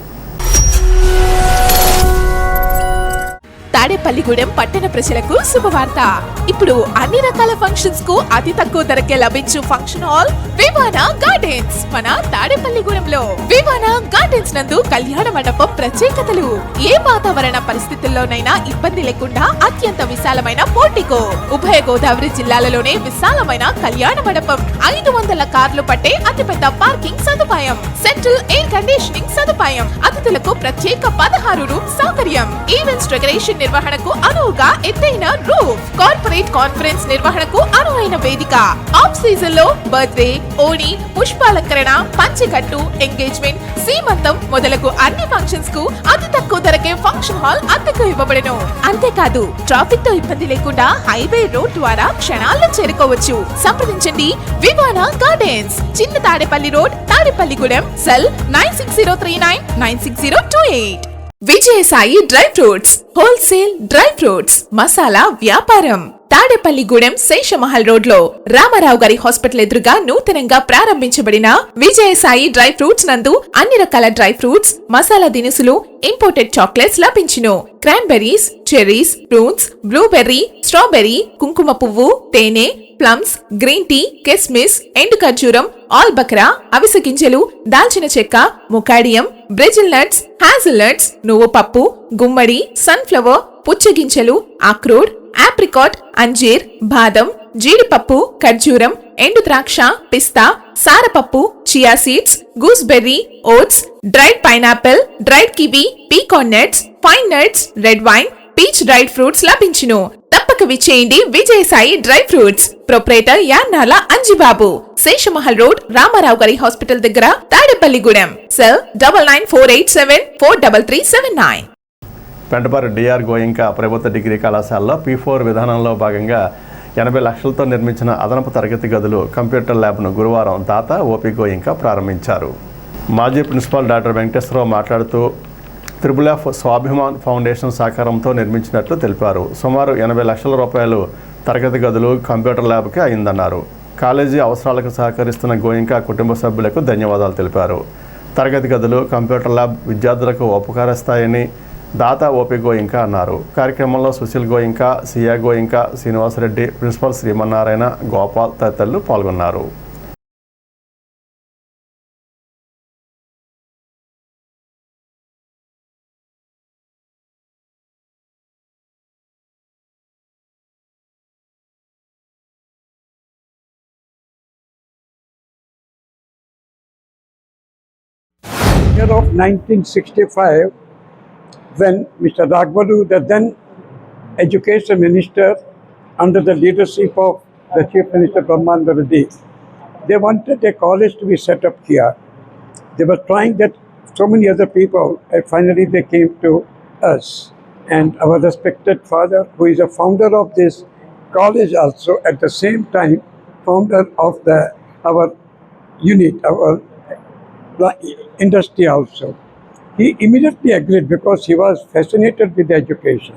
తాడేపల్లిగూడెం పట్టణ ప్రజలకు శుభవార్త. ఇప్పుడు అన్ని రకాల ఫంక్షన్స్ కు అతి తక్కువ ధరకే లభించు ఫంక్షన్ హాల్ వివానా గార్డెన్స్ మన తాడేపల్లిగూడెంలో. వివానా గార్డెన్స్ నందు కళ్యాణ మండపం ప్రత్యేకతలు. ఏ వాతావరణ పరిస్థితుల్లోనైనా ఇబ్బంది లేకుండా అత్యంత విశాలమైన పోర్టికో, ఉభయ గోదావరి జిల్లాలలోనే విశాలమైన కళ్యాణ మండపం, 500 కార్లు పట్టే అతిపెద్ద పార్కింగ్ సదుపాయం, సెంట్రల్ ఎయిర్ కండిషనింగ్ సదుపాయం, అతిథులకు ప్రత్యేక 16 రూమ్ సౌకర్యం, ఈవెంట్స్ డెకరేషన్ నిర్వహణకు అనువుగా ఎత్తైన రూఫ్, కార్పొరేట్ కాన్ఫరెన్స్ నిర్వహణకు అనువైన వేదిక, ఆఫ్ సీజన్ లో బర్త్డే, ఓణి, పుష్పాలంకరణ, పంచెకట్టు, ఎంగేజ్మెంట్, సీమంతం మొదలగు అన్ని ఫంక్షన్స్ కు అతి తక్కువ ధరకే ఫంక్షన్ హాల్ అద్దెకు ఇవ్వబడను. అంతేకాదు ట్రాఫిక్ తో ఇబ్బంది లేకుండా హైవే రోడ్ ద్వారా క్షణాల్లో చేరుకోవచ్చు. సంప్రదించండి వివానా గార్డెన్స్, చిన్న Tadepalli road, Tadepalligudem. Cell 9603996028. Vijayasai dry fruits wholesale dry fruits masala వ్యాపారం. తాడేపల్లిగూడెం శేషమహల్ రోడ్ లో రామారావు గారి హాస్పిటల్ ఎదురుగా నూతనంగా ప్రారంభించబడిన విజయసాయి డ్రై ఫ్రూట్స్ నందు అన్ని రకాల డ్రై ఫ్రూట్స్, మసాలా దినుసులు, ఇంపోర్టెడ్ చాక్లెట్స్ లభించును. Cranberries, cherries, fruits, blueberry, strawberry, కుంకుమ పువ్వు, తేనె, ప్లమ్స్, గ్రీన్ టీ, కిస్మిస్, ఎండు ఖర్జూరం, ఆల్ బక్రా, అవిసె గింజలు, దాల్చిన చెక్క, ముకాడియం, బ్రెజిల్ నట్స్, హ్యాజిల్ నట్స్, నువ్వు పప్పు, గుమ్మడి, సన్ఫ్లవర్, పుచ్చగింజలు, అక్రోడ్, ఆప్రికాట్, అంజీర్, బాదం, జీడిపప్పు, ఖర్జూరం, ఎండు ద్రాక్ష, పిస్తా, సారపప్పు, chia seeds, gooseberry, oats, dried pineapple, dried kiwi, pecan nuts, pine nuts, red wine, peach dried fruits లభించును. తప్పక విచ్చేయండి Vijayasai dry fruits. Proprietor Yannala Anjibabu, Seshamahal road, Ramarao గారి హాస్పిటల్ దగ్గర, తాడేపల్లిగూడెం. సెల్ 9948743379. పెంటపారి డిఆర్ గోయింకా ప్రభుత్వ డిగ్రీ కళాశాలలో P4 విధానంలో భాగంగా 80 లక్షలతో నిర్మించిన అదనపు తరగతి గదులు, కంప్యూటర్ ల్యాబ్ను గురువారం దాత ఓపీ గోయింకా ప్రారంభించారు. మాజీ ప్రిన్సిపాల్ డాక్టర్ వెంకటేశ్వరరావు మాట్లాడుతూ త్రిబుల్ స్వాభిమాన్ ఫౌండేషన్ సహకారంతో నిర్మించినట్లు తెలిపారు. సుమారు 80 లక్షల రూపాయలు తరగతి గదులు, కంప్యూటర్ ల్యాబ్కి అయిందన్నారు. కాలేజీ అవసరాలకు సహకరిస్తున్న గోయింకా కుటుంబ సభ్యులకు ధన్యవాదాలు తెలిపారు. తరగతి గదులు, కంప్యూటర్ ల్యాబ్ విద్యార్థులకు ఉపకరిస్తాయని దాత ఓపీ గోయింకా అన్నారు. కార్యక్రమంలో సుశీల్ గోయింకా, సియా గోయింకా, శ్రీనివాసరెడ్డి, ప్రిన్సిపల్ శ్రీమన్నారాయణ, గోపాల్ తదితరులు పాల్గొన్నారు. Year of 1965, when Mr. Ragbalu, the then Education Minister, under the leadership of the Chief Minister Brahmananda Reddy, they wanted a college to be set up here. They were trying that so many other people, and finally they came to us. And our respected father, who is a founder of this college also, at the same time founder of our unit, our industry also. He immediately agreed because he was fascinated with education.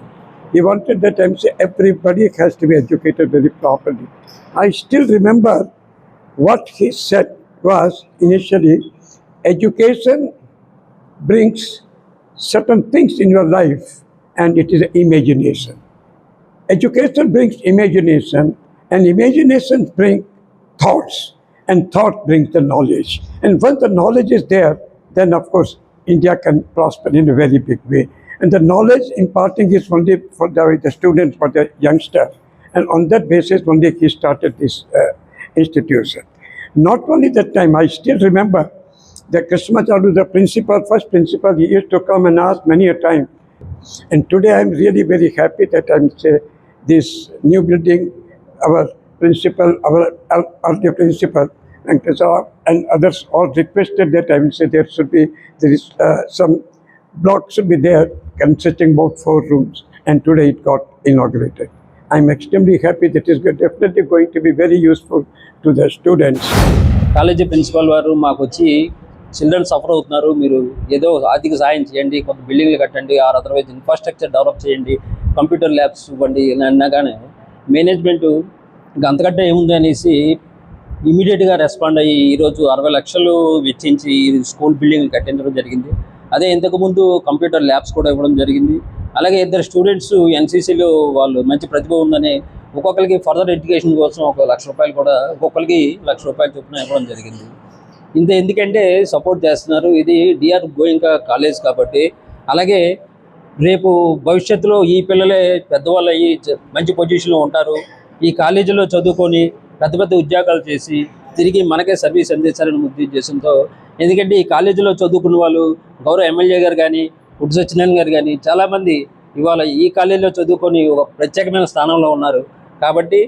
He wanted that everybody has to be educated very properly. I still remember what he said was initially, education brings certain things in your life and it is imagination. Education brings imagination and imagination brings thoughts. And thought brings the knowledge. And once the knowledge is there, then of course India can prosper in a very big way. And the knowledge imparting is only for the students, for the youngster. And on that basis only he started this institution. Not only that time, I still remember that Krishnamacharya, the principal, first principal, he used to come and ask many a time. And today I am really very happy that I am this new building, our principal, our earlier principal, and others all requested that I will say there is some block should be there consisting about 4 rooms, and today it got inaugurated. I am extremely happy. That is definitely going to be very useful to the students. College principal వారు మాకు వచ్చి చిల్డ్రన్ సఫర్ అవుతున్నారు, మీరు ఏదో ఆర్థిక సాయం చేయండి, కొంత బిల్డింగ్లు కట్టండి, ఆర్ అదర్వైజ్ ఇన్ఫ్రాస్ట్రక్చర్ డెవలప్ చేయండి, కంప్యూటర్ ల్యాబ్స్ ఇవ్వండి అని అన్నాగానే మేనేజ్మెంట్ ఇంకా అంతకంటే ఏముంది అనేసి ఇమీడియట్గా రెస్పాండ్ అయ్యి ఈరోజు 60 లక్షలు వెచ్చించి స్కూల్ బిల్డింగ్లు కట్టించడం జరిగింది. అదే ఇంతకుముందు కంప్యూటర్ ల్యాబ్స్ కూడా ఇవ్వడం జరిగింది. అలాగే 2 స్టూడెంట్స్ ఎన్సీసీలో వాళ్ళు మంచి ప్రతిభ ఉందని ఒక్కొక్కరికి ఫర్దర్ ఎడ్యుకేషన్ కోసం 1 లక్ష రూపాయలు కూడా ఒక్కొక్కరికి 1 లక్ష రూపాయలు చొప్పున ఇవ్వడం జరిగింది. ఎందుకంటే సపోర్ట్ చేస్తున్నారు. ఇది డిఆర్ గోయింకా కాలేజ్ కాబట్టి. అలాగే రేపు భవిష్యత్తులో ఈ పిల్లలే పెద్దవాళ్ళు అయ్యి మంచి పొజిషన్లో ఉంటారు. ఈ కాలేజీలో చదువుకొని పెద్ద పెద్ద ఉద్యోగాలు చేసి తిరిగి మనకే సర్వీస్ అందించాలని ఉద్దేశంతో, ఎందుకంటే ఈ కాలేజీలో చదువుకున్న వాళ్ళు గౌరవ ఎమ్మెల్యే గారు కానీ, ఉడ్డు సత్యనారాయణ గారు కానీ చాలామంది ఇవాళ ఈ కాలేజీలో చదువుకొని ఒక ప్రత్యేకమైన స్థానంలో ఉన్నారు. కాబట్టి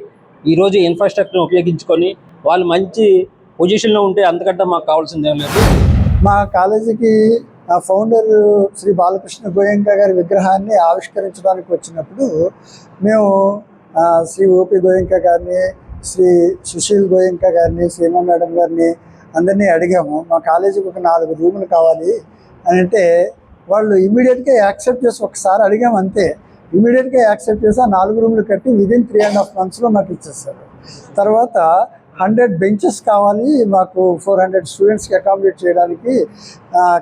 ఈరోజు ఇన్ఫ్రాస్ట్రక్చర్ని ఉపయోగించుకొని వాళ్ళు మంచి పొజిషన్లో ఉంటే అంతకంటే మాకు కావాల్సింది ఏం లేదు. మా కాలేజీకి ఫౌండర్ శ్రీ బాలకృష్ణ గోయంకా గారి విగ్రహాన్ని ఆవిష్కరించడానికి వచ్చినప్పుడు మేము శ్రీ ఓపి గోయంకా గారిని, శ్రీ సుశీల్ గోయంకా గారిని, సీమా మేడం గారిని అందరినీ అడిగాము. మా కాలేజీకి ఒక 4 రూములు కావాలి అని అంటే వాళ్ళు ఇమీడియట్గా యాక్సెప్ట్ చేసి, ఒకసారి అడిగాము అంతే, ఇమీడియట్గా యాక్సెప్ట్ చేసి ఆ 4 రూములు కట్టి విదిన్ 3.5 monthsలో మాకు ఇచ్చేస్తారు. తర్వాత 100 బెంచెస్ కావాలి మాకు, 400 స్టూడెంట్స్కి అకామిడేట్ చేయడానికి.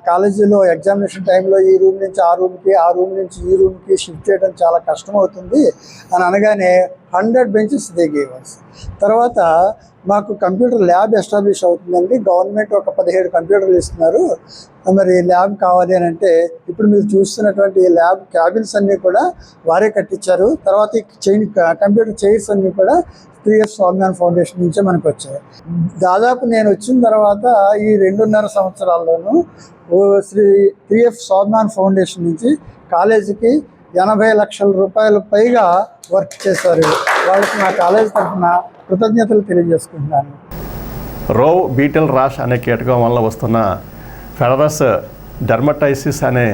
కాలేజీలో ఎగ్జామినేషన్ టైంలో ఈ రూమ్ నుంచి ఆ రూమ్కి, ఆ రూమ్ నుంచి ఈ రూమ్కి షిఫ్ట్ చేయడం చాలా కష్టం అవుతుంది అని అనగానే 100 బెంచెస్ దిగేవాల్సి. తర్వాత మాకు కంప్యూటర్ ల్యాబ్ ఎస్టాబ్లిష్ అవుతుందండి, గవర్నమెంట్ ఒక 17 కంప్యూటర్లు ఇస్తున్నారు, మరి ల్యాబ్ కావాలి అని అంటే ఇప్పుడు మీరు చూస్తున్నటువంటి ల్యాబ్ క్యాబిన్స్ అన్నీ కూడా వారే కట్టించారు. తర్వాత ఈ కంప్యూటర్ చైర్స్ అన్నీ కూడా 3F స్వామినాథన్ ఫౌండేషన్ నుంచే మనకు వచ్చాయి. దాదాపు నేను వచ్చిన తర్వాత ఈ 2.5 సంవత్సరాల్లోనూ శ్రీ 3F స్వామినాథన్ ఫౌండేషన్ నుంచి కాలేజీకి 80 లక్షల రూపాయలు పైగా వర్క్ చేశారు. వాళ్ళకి నా కాలేజీ తరఫున కృతజ్ఞతలు తెలియజేసుకుంటున్నాను. రోవ్ బీటిల్ రాష్ అనే కీటకం వల్ల వస్తున్న ఫెడరస్ డెర్మటైసిస్ అనే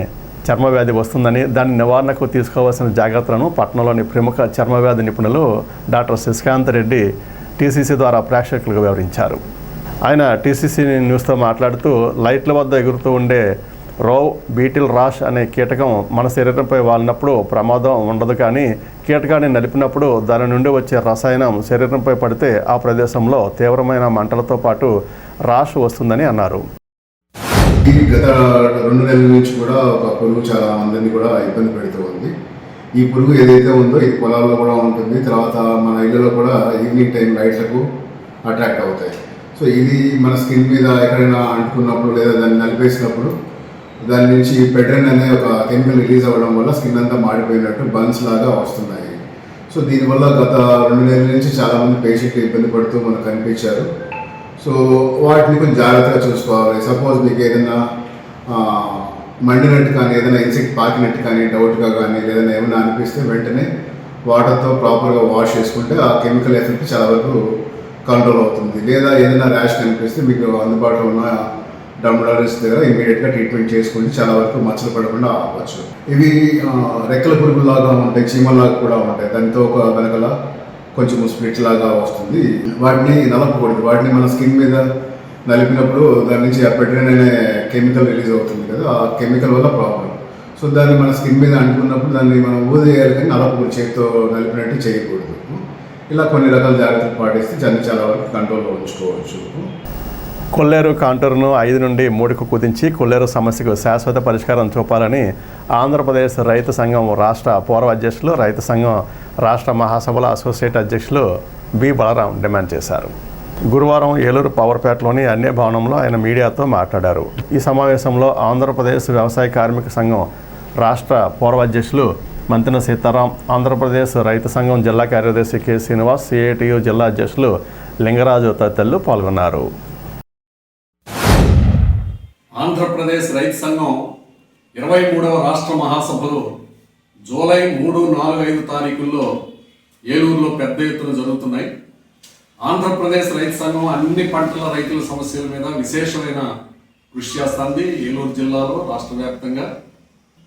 చర్మవ్యాధి వస్తుందని, దాని నివారణకు తీసుకోవాల్సిన జాగ్రత్తలను పట్టణంలోని ప్రముఖ చర్మవ్యాధి నిపుణులు డాక్టర్ శశికాంత్ రెడ్డి టీసీసీ ద్వారా ప్రేక్షకులకు వివరించారు. ఆయన టీసీసీ న్యూస్తో మాట్లాడుతూ, లైట్ల వద్ద ఎగురుతూ ఉండే రోవ్ బీటిల్ రాష్ అనే కీటకం మన శరీరంపై వాలినప్పుడు ప్రమాదం ఉండదు, కానీ కీటకాన్ని నలిపినప్పుడు దాని నుండి వచ్చే రసాయనం శరీరంపై పడితే ఆ ప్రదేశంలో తీవ్రమైన మంటలతో పాటు రాష్ వస్తుందని అన్నారు. గత 2 నెలల నుంచి కూడా ఒక పురుగు చాలా మందిని కూడా ఇబ్బంది పెడుతూ ఉంది. ఈ పురుగు ఏదైతే ఉందో ఇది పొలాల్లో కూడా ఉంటుంది, తర్వాత మన ఇళ్ళలో కూడా ఈవినింగ్ టైం లైట్లకు అట్రాక్ట్ అవుతాయి. సో ఇది మన స్కిన్ మీద ఎక్కడైనా అంటుకున్నప్పుడు లేదా దాన్ని నలిపేసినప్పుడు దాని నుంచి పెడ్రెన్ అనే ఒక కెమికల్ రిలీజ్ అవ్వడం వల్ల స్కిన్ అంతా మాడిపోయినట్టు బన్స్ లాగా వస్తున్నాయి. సో దీనివల్ల గత 2 నెలల నుంచి చాలామంది పేషెంట్లు ఇబ్బంది పడుతూ మనకు కనిపించారు. సో వాటిని కొంచెం జాగ్రత్తగా చూసుకోవాలి. సపోజ్ మీకు ఏదైనా మండినట్టు కానీ, ఏదైనా ఇన్సెక్ట్ పాకినట్టు కానీ, డౌట్గా కానీ ఏదైనా ఏమైనా అనిపిస్తే వెంటనే వాటర్తో ప్రాపర్గా వాష్ చేసుకుంటే ఆ కెమికల్ ఎఫెక్ట్ చాలా వరకు కంట్రోల్ అవుతుంది. లేదా ఏదైనా ర్యాష్ కనిపిస్తే మీకు అందుబాటులో ఉన్న డర్మటాలజిస్ట్ దగ్గర ఇమీడియట్గా ట్రీట్మెంట్ చేసుకుంటే చాలా వరకు మచ్చలు పడకుండా ఆపచ్చు. ఇవి రెక్కల పురుగులాగా ఉంటాయి, చీమల్లాగా కూడా ఉంటాయి, దానితో ఒక వెనకల కొంచెం స్ప్లిట్ లాగా వస్తుంది. వాటిని నలపకూడదు. వాటిని మన స్కిన్ మీద నలిపినప్పుడు దాని నుంచి ఆ పెడ్రెన్ అనే కెమికల్ రిలీజ్ అవుతుంది కదా, ఆ కెమికల్ వల్ల ప్రాబ్లం. సో దాన్ని మన స్కిన్ మీద అంటుకున్నప్పుడు దాన్ని మనం ఊదేయాలి, కానీ నలపకూడదు, చేతితో నలిపినట్టు చేయకూడదు. ఇలా కొన్ని రకాల జాగ్రత్తలు పాటిస్తే దాన్ని చాలా వరకు కంట్రోల్లో ఉంచుకోవచ్చు. కొల్లేరు కాంటూరును 5 నుండి 3కు కుదించి కొల్లేరు సమస్యకు శాశ్వత పరిష్కారం చూపాలని ఆంధ్రప్రదేశ్ రైతు సంఘం రాష్ట్ర పూర్వ అధ్యక్షులు, రైతు సంఘం రాష్ట్ర మహాసభల అసోసియేట్ అధ్యక్షులు బి బలరాం డిమాండ్ చేశారు. గురువారం ఏలూరు పవర్పేటలోని అన్య భవనంలో ఆయన మీడియాతో మాట్లాడారు. ఈ సమావేశంలో ఆంధ్రప్రదేశ్ వ్యవసాయ కార్మిక సంఘం రాష్ట్ర పూర్వ అధ్యక్షులు మంతెన సీతారాం, ఆంధ్రప్రదేశ్ రైతు సంఘం జిల్లా కార్యదర్శి కె శ్రీనివాస్, సిఐటియు జిల్లా అధ్యక్షులు లింగరాజు తదితరులు పాల్గొన్నారు. ఆంధ్రప్రదేశ్ రైతు సంఘం 23వ రాష్ట్ర మహాసభలు జూలై 3, 4, 5 తారీఖుల్లో ఏలూరులో పెద్ద ఎత్తున జరుగుతున్నాయి. ఆంధ్రప్రదేశ్ రైతు సంఘం అన్ని పంటల రైతుల సమస్యల మీద విశేషమైన కృషి చేస్తుంది. ఏలూరు జిల్లాలో రాష్ట్ర వ్యాప్తంగా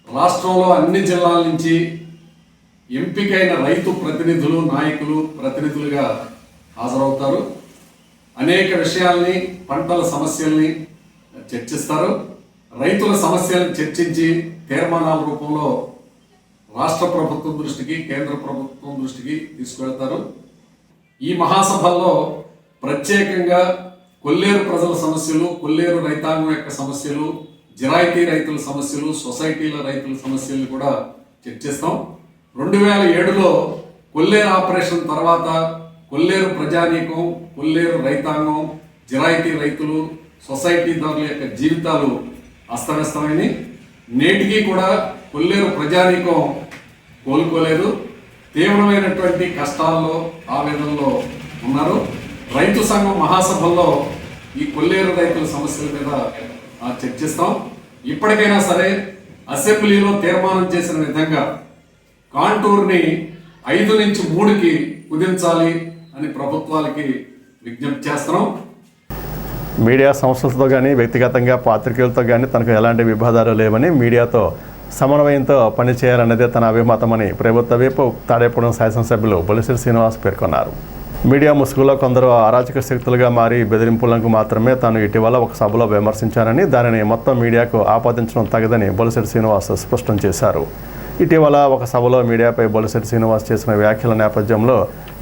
రాష్ట్రంలో అన్ని జిల్లాల నుంచి ఎంపికైన రైతు ప్రతినిధులు, నాయకులు ప్రతినిధులుగా హాజరవుతారు. అనేక విషయాల్ని, పంటల సమస్యల్ని చర్చిస్తారు. రైతుల సమస్యలను చర్చించి తీర్మానాల రూపంలో రాష్ట్ర ప్రభుత్వం దృష్టికి, కేంద్ర ప్రభుత్వం దృష్టికి తీసుకువెళ్తారు. ఈ మహాసభల్లో ప్రత్యేకంగా కొల్లేరు ప్రజల సమస్యలు, కొల్లేరు రైతాంగం యొక్క సమస్యలు, జిరాయితీ రైతుల సమస్యలు, సొసైటీల రైతుల సమస్యలను కూడా చర్చిస్తాం. 2007లో కొల్లేరు ఆపరేషన్ తర్వాత కొల్లేరు ప్రజానీకం, కొల్లేరు రైతాంగం, జిరాయితీ రైతులు, సొసైటీదారుల యొక్క జీవితాలు అస్తవ్యస్తమైనవి. నేటికి కూడా కొల్లేరు ప్రజానీకం కోలుకోలేదు, తీవ్రమైనటువంటి కష్టాల్లో ఆవేదనలో ఉన్నారు. రైతు సంఘం మహాసభల్లో ఈ కొల్లేరు రైతుల సమస్యల మీద చర్చిస్తాం. ఇప్పటికైనా సరే అసెంబ్లీలో తీర్మానం చేసిన విధంగా కాంటూర్ని 5 నుంచి 3కి కుదించాలి అని ప్రభుత్వాలకి విజ్ఞప్తి చేస్తున్నాం. మీడియా సంస్థలతో కానీ వ్యక్తిగతంగా పాత్రికేయులతో కానీ తనకు ఎలాంటి విభేదాలు లేవని, మీడియాతో సమన్వయంతో పనిచేయాలన్నదే తన అభిమతమని ప్రభుత్వ వైపు తాడేపూడెం శాసనసభ్యులు బొలిశెట్టి శ్రీనివాస్ పేర్కొన్నారు. మీడియా ముసుగులో కొందరు అరాచక శక్తులుగా మారి బెదిరింపులకు మాత్రమే తాను ఇటీవల ఒక సభలో విమర్శించానని, దానిని మొత్తం మీడియాకు ఆపాదించడం తగదని బొలిశెట్టి శ్రీనివాస్ స్పష్టం చేశారు. ఇటీవల ఒక సభలో మీడియాపై బొలిశెట్టి శ్రీనివాస్ చేసిన వ్యాఖ్యల నేపథ్యంలో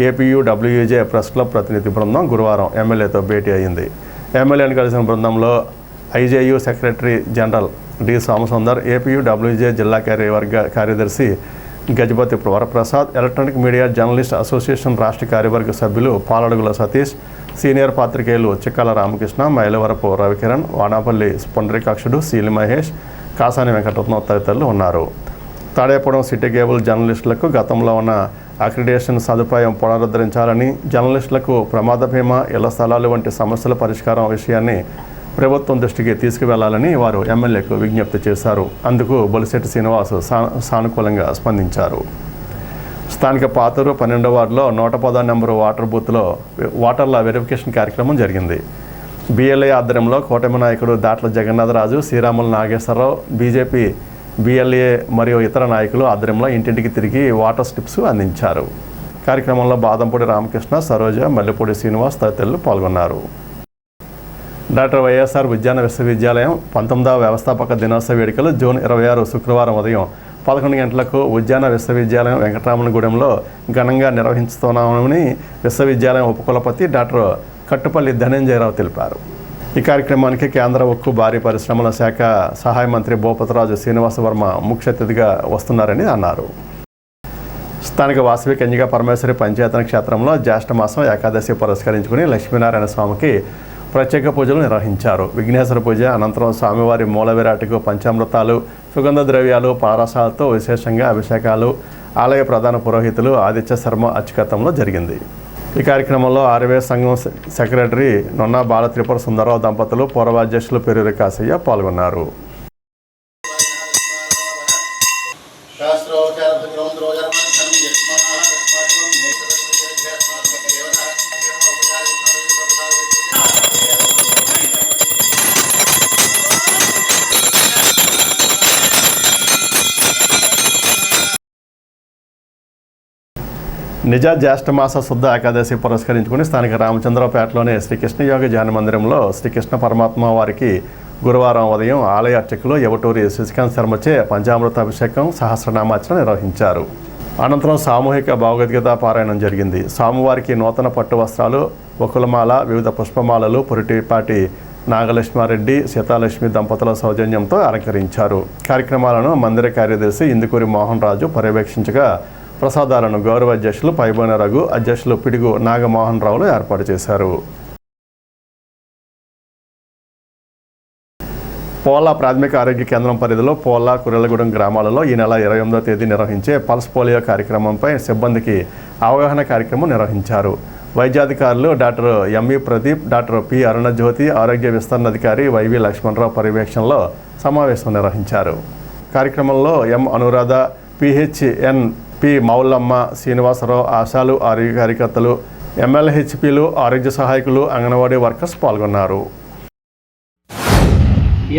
ఏపీయూడబ్ల్యూజే ప్రెస్ క్లబ్ ప్రతినిధి బృందం గురువారం ఎమ్మెల్యేతో భేటీ అయింది. ఎమ్మెల్యేను కలిసిన బృందంలో IJU secretary general D Somasundar, APUWJ జిల్లా కార్యదర్శి Gajapati Varaprasad, electronic media journalist association రాష్ట్ర కార్యవర్గ సభ్యులు పాలడుగుల సతీష్, సీనియర్ పాత్రికేయులు చిక్కాల రామకృష్ణ, మైలవరపు రవికిరణ్, వానాపల్లి పుండరీకాక్షుడు, సీలి మహేష్, కాసాని వెంకటరత్నం తదితరులు ఉన్నారు. తాడేపూడెం సిటీ కేబుల్ జర్నలిస్టులకు గతంలో ఉన్న అక్రిడేషన్ సదుపాయం పునరుద్ధరించాలని, జర్నలిస్టులకు ప్రమాద బీమా, ఇళ్ల స్థలాలు వంటి సమస్యల పరిష్కారం విషయాన్ని ప్రభుత్వం దృష్టికి తీసుకువెళ్లాలని వారు ఎమ్మెల్యేకు విజ్ఞప్తి చేశారు. అందుకు బొలిశెట్టి శ్రీనివాస్ సానుకూలంగా స్పందించారు. స్థానిక పాతూరు 12వ వార్డులో 110 నెంబరు వాటర్ బూత్లో ఓటర్ల వెరిఫికేషన్ కార్యక్రమం జరిగింది. బిఎల్ఏ ఆధ్వర్యంలో కూటమి నాయకుడు దాట్ల జగన్నాథరాజు, శ్రీరాములు నాగేశ్వరరావు, బీజేపీ బిఎల్ఏ మరియు ఇతర నాయకులు ఆధ్వర్యంలో ఇంటింటికి తిరిగి వాటర్ స్లిప్స్ అందించారు. కార్యక్రమంలో బాదంపూడి రామకృష్ణ, సరోజ, మల్లెపూడి శ్రీనివాస్ తదితరులు పాల్గొన్నారు. డాక్టర్ వైఎస్ఆర్ ఉద్యాన విశ్వవిద్యాలయం 19వ వ్యవస్థాపక దినోత్సవ వేడుకలు జూన్ 26 శుక్రవారం ఉదయం 11 గంటలకు ఉద్యాన విశ్వవిద్యాలయం వెంకటరామనగూడెంలో ఘనంగా నిర్వహిస్తున్నామని విశ్వవిద్యాలయం ఉపకులపతి డాక్టర్ కట్టుపల్లి ధనంజయరావు తెలిపారు. ఈ కార్యక్రమానికి కేంద్ర ఉక్కు భారీ పరిశ్రమల శాఖ సహాయ మంత్రి భూపతిరాజు శ్రీనివాసవర్మ ముఖ్య అతిథిగా వస్తున్నారని అన్నారు. స్థానిక వాసవి కన్యకా పరమేశ్వరి పంచాయతన క్షేత్రంలో జ్యేష్ఠ మాసం ఏకాదశి పురస్కరించుకుని లక్ష్మీనారాయణ స్వామికి ప్రత్యేక పూజలు నిర్వహించారు. విఘ్నేశ్వర పూజ అనంతరం స్వామివారి మూల విరాటకు పంచామృతాలు, సుగంధ ద్రవ్యాలు, పారాసాలతో విశేషంగా అభిషేకాలు ఆలయ ప్రధాన పురోహితులు ఆదిత్య శర్మ అర్చకత్వంలో జరిగింది. ఈ కార్యక్రమంలో ఆర్వే సంఘం సెక్రటరీ నొన్నా బాల త్రిపుర సుందరరావు దంపతులు, పూర్వాధ్యక్షులు పెరూరి కాశయ్య పాల్గొన్నారు. నిజ జ్యేష్ఠమాస శుద్ధ ఏకాదశి పురస్కరించుకుని స్థానిక రామచంద్రపేటలోని శ్రీకృష్ణ యోగ ధ్యాన మందిరంలో శ్రీకృష్ణ పరమాత్మ వారికి గురువారం ఉదయం ఆలయ అర్చకులు యవటూరి శశికాంత్ శర్మచే పంచామృత అభిషేకం, సహస్రనామార్చన నిర్వహించారు. అనంతరం సామూహిక భావగద్గీత పారాయణం జరిగింది. స్వామివారికి నూతన పట్టు వస్త్రాలు, వకులమాల, వివిధ పుష్పమాలలు పురిటిపాటి నాగలక్ష్మారెడ్డి, సీతాలక్ష్మి దంపతుల సౌజన్యంతో అలంకరించారు. కార్యక్రమాలను మందిర కార్యదర్శి ఇందుకూరి మోహన్ రాజు పర్యవేక్షించగా ప్రసాదాలను గౌరవ అధ్యక్షులు పైబోన రఘు, అధ్యక్షులు పిడుగు నాగమోహన్ రావులు ఏర్పాటు చేశారు. పోలా ప్రాథమిక ఆరోగ్య కేంద్రం పరిధిలో పోలా, కురెలగూడెం గ్రామాలలో ఈ నెల 28వ తేదీ నిర్వహించే పల్స్ పోలియో కార్యక్రమంపై సిబ్బందికి అవగాహన కార్యక్రమం నిర్వహించారు. వైద్యాధికారులు doctor ME Pradeep, doctor P Arunajyothi, ఆరోగ్య విస్తరణ అధికారి వైవి లక్ష్మణరావు పర్యవేక్షణలో సమావేశం నిర్వహించారు. కార్యక్రమంలో M Anuradha, PHN P Moulamma, Srinivasarao, ఆశాలు, ఆరోగ్య కార్యకర్తలు, ఎంఎల్హెచ్పిలు, ఆరోగ్య సహాయకులు, అంగన్వాడీ వర్కర్స్ పాల్గొన్నారు.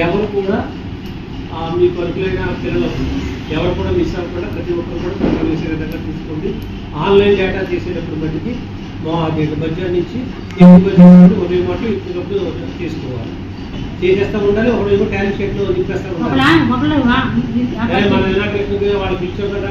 ఎవరు కూడా మీ కొరకులైన పిల్లలు ఎవరు కూడా మిస్ అవ్వకుండా ప్రతి ఒక్కరు కూడా పిల్లలు వేసే విధంగా చూసుకోండి. ఆన్లైన్ డేటా చేసేటప్పుడు మట్టికి మధ్యాహ్నం నుంచి 8 ఉదయం మాట ఇప్పటికప్పుడు చేసుకోవాలి, చేసేస్తూ ఉండాలి. ఒకడేమో టాలెంట్ షీట్లో నింపేస్తూ ఉండాలి. మనం ఎలాంటి వాళ్ళకి ఇచ్చాం కదా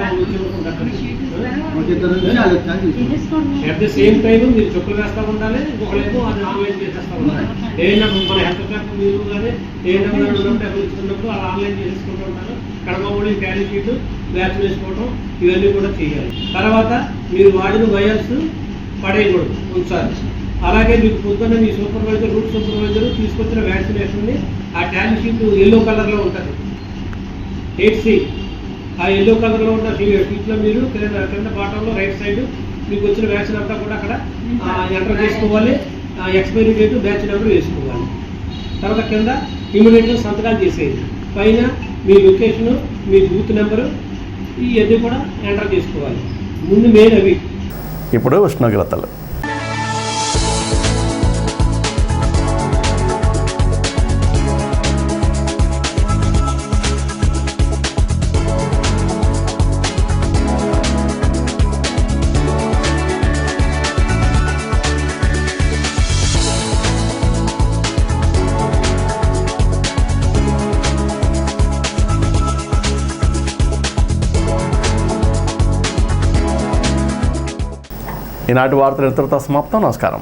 అట్ ద సేమ్ టైం మీరు చుక్కలు వేస్తూ ఉండాలి, ఒకళ్ళేమో అది ఆన్లైన్ చేసేస్తూ ఉండాలి. ఏదైనా మన హెల్త్ క్యాంప్ మీరు కానీ ఏదైనా ఉన్నప్పుడు అభివృద్ధి అలా ఆన్లైన్ చేసుకుంటూ ఉంటారు. కడమబడి ట్యాలీ షీట్ వ్యాక్సిన్ వేసుకోవడం ఇవన్నీ కూడా చేయాలి. తర్వాత మీరు వాడిన వైరస్ పడేయకూడదు ఉంచాలి. అలాగే మీకు పొద్దున్న మీ సూపర్వైజర్ రూట్ సూపర్వైజర్ తీసుకొచ్చిన వ్యాక్సినేషన్ని ఆ ట్యాలీ షీట్ ఎల్లో కలర్లో ఉంటుంది 8C. ఆ ఎల్లో కలర్లో ఉన్న షీట్లో మీరు కింద బాటంలో రైట్ సైడ్ మీకు వచ్చిన వ్యాక్సిన్ అంతా కూడా అక్కడ ఎంటర్ చేసుకోవాలి. ఎక్స్పైరీ డేటు బ్యాచ్ నెంబర్ వేసుకోవాలి. తర్వాత కింద ఇమీడియట్గా సంతకాలు చేసేది. పైన మీ లొకేషను, మీ బూత్ నెంబరు ఇవన్నీ కూడా ఎంటర్ చేసుకోవాలి. ముందు మెయిన్ అవి. ఇప్పుడు ఉష్ణోగ్రతలు. ఈనాటి వార్తలు ఇంతటితో సమాప్తం. నమస్కారం.